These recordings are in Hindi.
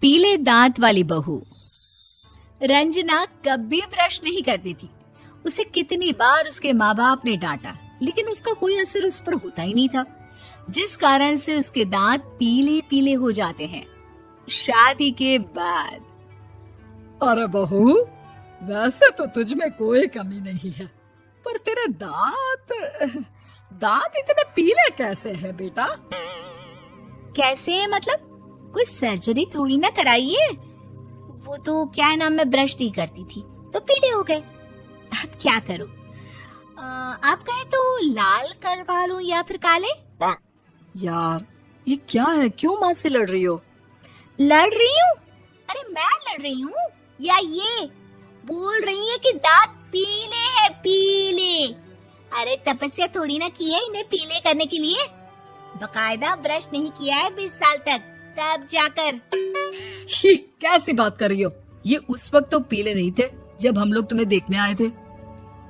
पीले दांत वाली बहू। रंजना कभी ब्रश नहीं करती थी। उसे कितनी बार उसके माँ बाप ने डांटा, लेकिन उसका कोई असर उस पर होता ही नहीं था, जिस कारण से उसके दांत पीले पीले हो जाते हैं। शादी के बाद अरे बहू, वैसे तो तुझ में कोई कमी नहीं है, पर तेरे दांत इतने पीले कैसे हैं बेटा? कैसे मतलब? कोई सर्जरी थोड़ी ना कराइए। वो तो क्या नाम, मैं ब्रश नहीं करती थी तो पीले हो गए। अब क्या करूं? आप कहे तो लाल करवा लूं या फिर काले? यार ये क्या है, क्यों माँ से लड़ रही हो? लड़ रही हूँ? अरे मैं लड़ रही हूँ या ये बोल रही है कि दांत पीले हैं, पीले। अरे तपस्या थोड़ी ना की है इन्हें पीले करने के लिए। बकायदा ब्रश नहीं किया है 20 साल तक, तब जाकर। छी, कैसी बात कर रही हो? ये उस वक्त तो पीले नहीं थे जब हम लोग तुम्हें देखने आए थे।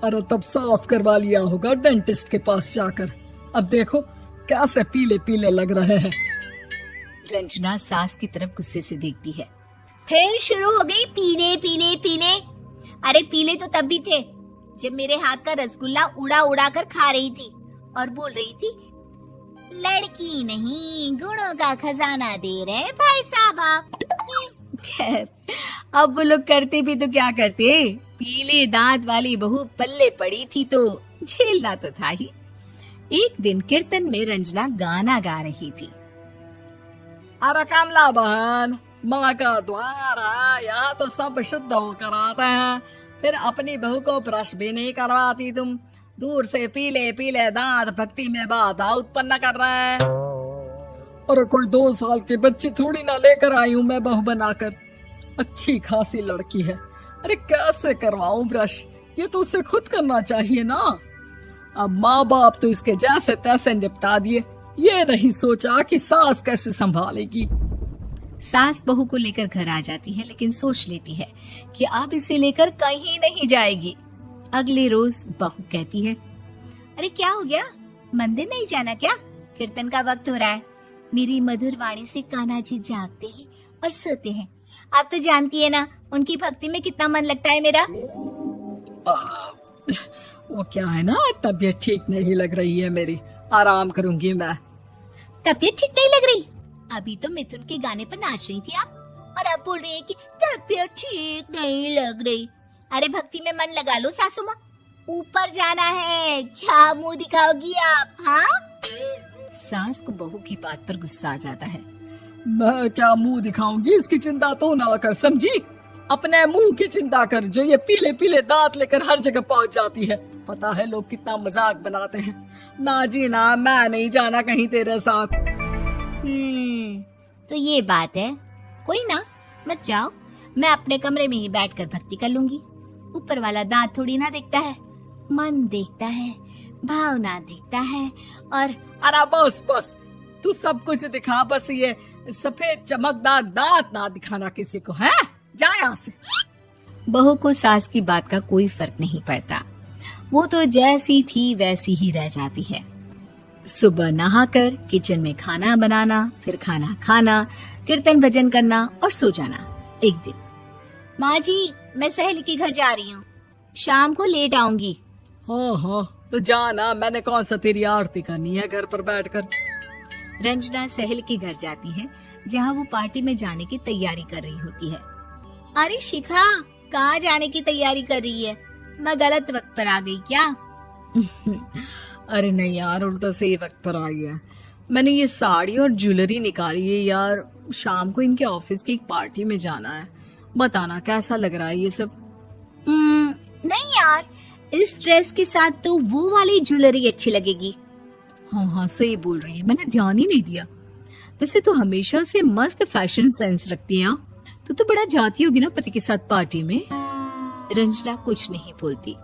अरे तब साफ करवा लिया होगा डेंटिस्ट के पास जाकर। अब देखो कैसे पीले पीले लग रहे हैं। रंजना सास की तरफ गुस्से से देखती है। फिर शुरू हो गई पीले पीले पीले। अरे पीले तो तब भी थे जब मेरे हाथ का रसगुल्ला उड़ा उड़ा कर खा रही थी और बोल रही थी, लड़की नहीं गुणों का खजाना दे रहे भाई साहब आप। खैर, अब वो लोग करते भी तो क्या करते, पीले दांत वाली बहू पल्ले पड़ी थी तो झेलना तो था ही। एक दिन कीर्तन में रंजना गाना गा रही थी। अरे कमला बहन, माँ का द्वार है, यहाँ तो सब शुद्ध होकर आते हैं, फिर अपनी बहू को ब्रश भी नहीं करवाती तुम। दूर से पीले पीले दांत भक्ति में बाधा उत्पन्न कर रहे हैं। अरे कोई 2 साल के बच्चे थोड़ी ना लेकर आई हूँ मैं बहू बनाकर। अच्छी खासी लड़की है, अरे कैसे करवाऊं ब्रश? ये तो उसे खुद करना चाहिए ना। अब माँ बाप तो इसके जैसे तैसे निपटा दिए, ये नहीं सोचा कि सास कैसे संभालेगी। सास बहू को लेकर घर आ जाती है, लेकिन सोच लेती है कि अब इसे लेकर कहीं नहीं जाएगी। अगले रोज बहू कहती है, अरे क्या हो गया, मंदिर नहीं जाना क्या? कीर्तन का वक्त हो रहा है। मेरी मधुर वाणी से कान्हा जी जागते हैं और सोते हैं। आप तो जानती है ना उनकी भक्ति में कितना मन लगता है मेरा। वो क्या है ना, तबीयत ठीक नहीं लग रही है मेरी, आराम करूंगी मैं। तबीयत ठीक नहीं लग रही? अभी तो मिथुन के गाने पर नाच रही थी आप, और अब बोल रही है कि तबीयत ठीक नहीं लग रही। अरे भक्ति में मन लगा लो सासू माँ, ऊपर जाना है, क्या मुंह दिखाओगी आप? हाँ? सास को बहू की बात पर गुस्सा आ जाता है। मैं क्या मुंह दिखाऊंगी, इसकी चिंता तो ना कर, समझी? अपने मुंह की चिंता कर, जो ये पीले पीले दांत लेकर हर जगह पहुंच जाती है। पता है लोग कितना मजाक बनाते हैं। ना जी ना, मैं नहीं जाना कहीं तेरे साथ। तो ये बात है। कोई ना, मत जाओ, मैं अपने कमरे में ही बैठकर भक्ति कर लूंगी। ऊपर वाला दांत थोड़ी ना देखता है, मन देखता है, भावना देखता है। और अरे बस बस, तू सब कुछ दिखा, बस ये सफेद चमकदार दांत ना दिखाना किसी को, है? जा यहाँ से। बहू को सास की बात का कोई फर्क नहीं पड़ता। वो तो जैसी थी वैसी ही रह जाती है। सुबह नहाकर किचन में खाना बनाना, फिर खाना खाना, कीर्तन भजन करना और सो जाना। एक दिन, माँ जी मैं सहेली के घर जा रही हूँ, शाम को लेट आऊंगी। हाँ, तो जाना, मैंने कौन सा तेरी आरती करनी है घर पर बैठकर। रंजना सहेली के घर जाती है, जहाँ वो पार्टी में जाने की तैयारी कर रही होती है। अरे शिखा, कहाँ जाने की तैयारी कर रही है? मैं गलत वक्त पर आ गई क्या? अरे नहीं यार, उल्टा सही वक्त पर आई है। मैंने ये साड़ी और ज्वेलरी निकाली है यार, शाम को इनके ऑफिस की एक पार्टी में जाना है। बताना कैसा लग रहा है ये सब? नहीं यार, इस ड्रेस के साथ तो वो वाली ज्वेलरी अच्छी लगेगी। हाँ, सही बोल रही है, मैंने ध्यान ही नहीं दिया। वैसे तो हमेशा से मस्त फैशन सेंस रखती है। तो बड़ा जाती होगी ना पति के साथ पार्टी में। रंजना कुछ नहीं बोलती,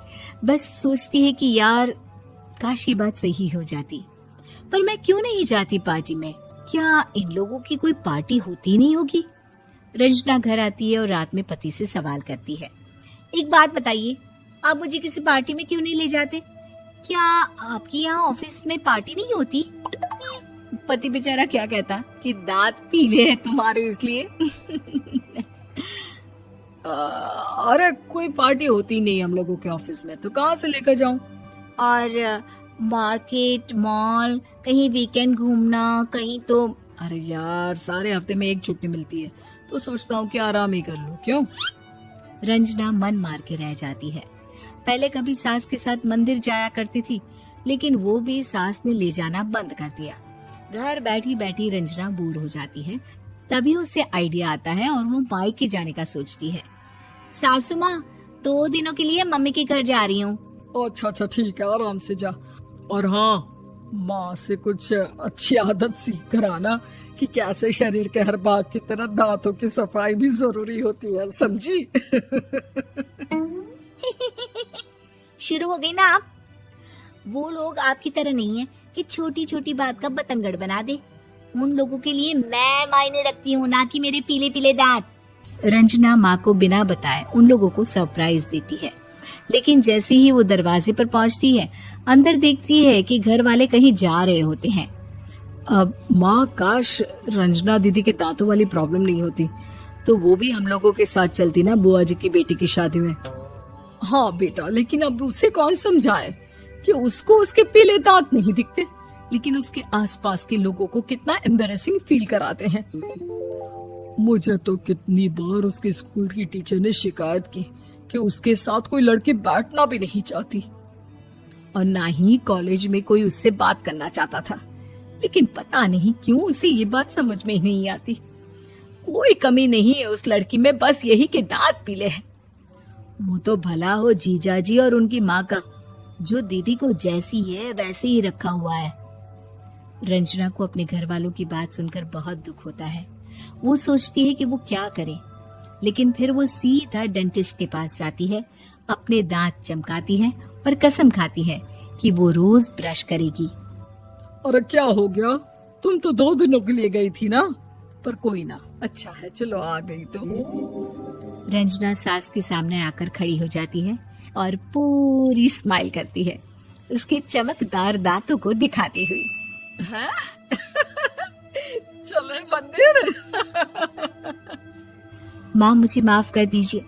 बस सोचती है कि यार काश ये बात सही हो जाती, पर मैं क्यों नहीं जाती पार्टी में? क्या इन लोगों की कोई पार्टी होती नहीं होगी? रंजना घर आती है और रात में पति से सवाल करती है, एक बात बताइए, आप मुझे किसी पार्टी में क्यों नहीं ले जाते? क्या आपकी यहाँ ऑफिस में पार्टी नहीं होती? पति बेचारा क्या कहता कि दांत पीले हैं तुम्हारे इसलिए। अरे कोई पार्टी होती नहीं हम लोगों के ऑफिस में, तो कहाँ से लेकर जाऊं? और मार्केट, मॉल, कहीं वीकेंड घूमना, कहीं तो। अरे यार सारे हफ्ते में एक छुट्टी मिलती है, तो सोचता हूँ कि आराम ही कर लूं। क्यों? रंजना मन मार के रह जाती है। पहले कभी सास के साथ मंदिर जाया करती थी, लेकिन वो भी सास ने ले जाना बंद कर दिया। घर बैठी बैठी रंजना बोर हो जाती है। तभी उसे आइडिया आता है और वो मायके जाने का सोचती है। सासू माँ, 2 दिनों के लिए मम्मी के घर जा रही हूँ। अच्छा ठीक है, आराम से जा। और हाँ, माँ से कुछ अच्छी आदत सीख कर आना कि कैसे शरीर के हर भाग की तरह दांतों की सफाई भी जरूरी होती है, समझी? शुरू हो गई ना आप। वो लोग आपकी तरह नहीं है कि छोटी छोटी बात का बतंगड़ बना दे। उन लोगों के लिए मैं मायने रखती हूँ, ना कि मेरे पीले पीले दांत। रंजना माँ को बिना बताए उन लोगों को सरप्राइज देती है, लेकिन जैसे ही वो दरवाजे पर पहुंचती है, अंदर देखती है कि घर वाले कहीं जा रहे होते हैं। अब माँ, काश रंजना दीदी के दांतों वाली प्रॉब्लम नहीं होती, तो वो भी हम लोगों के साथ चलती ना बुआ जी की बेटी की शादी में। हाँ बेटा, लेकिन अब उसे कौन समझाए कि उसको उसके पीले दांत नहीं दिखते, लेकिन उसके आसपास के लोगों को कितना एम्बैरेसिंग फील कराते हैं। मुझे तो कितनी बार उसके स्कूल की टीचर ने शिकायत की कि उसके साथ कोई लड़की बैठना भी नहीं चाहती, और ना ही कॉलेज में कोई उससे बात करना चाहता था। लेकिन पता नहीं क्यों उसे ये बात समझ में ही नहीं आती। कोई कमी नहीं है उस लड़की में, बस यही कि दांत पीले हैं। वो तो भला हो जीजाजी और उनकी माँ का, जो दीदी को जैसी है वैसे ही रखा हुआ है। रंजना को अपने घर वालों की बात सुनकर बहुत दुख होता है। वो सोचती है कि वो क्या करे, लेकिन फिर वो सीधा डेंटिस्ट के पास जाती है, अपने दांत चमकाती है और कसम खाती है कि वो रोज ब्रश करेगी। अरे क्या हो गया? तुम तो 2 दिनों के लिए गई थी ना, पर कोई ना, अच्छा है, चलो आ गई तो। रंजना सास के सामने आकर खड़ी हो जाती है और पूरी स्माइल करती है, उसके चमकदार दांतों को दिखाती हुई। है? चले मंदिर। माँ, मुझे माफ कर दीजिए,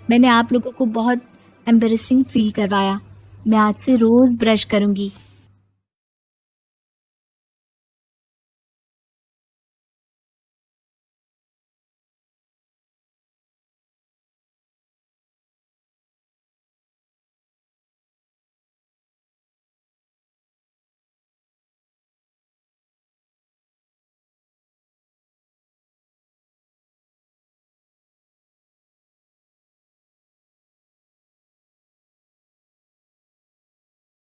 मैंने आप लोगों को बहुत एम्बैरेसिंग फील करवाया। मैं आज से रोज ब्रश करूंगी।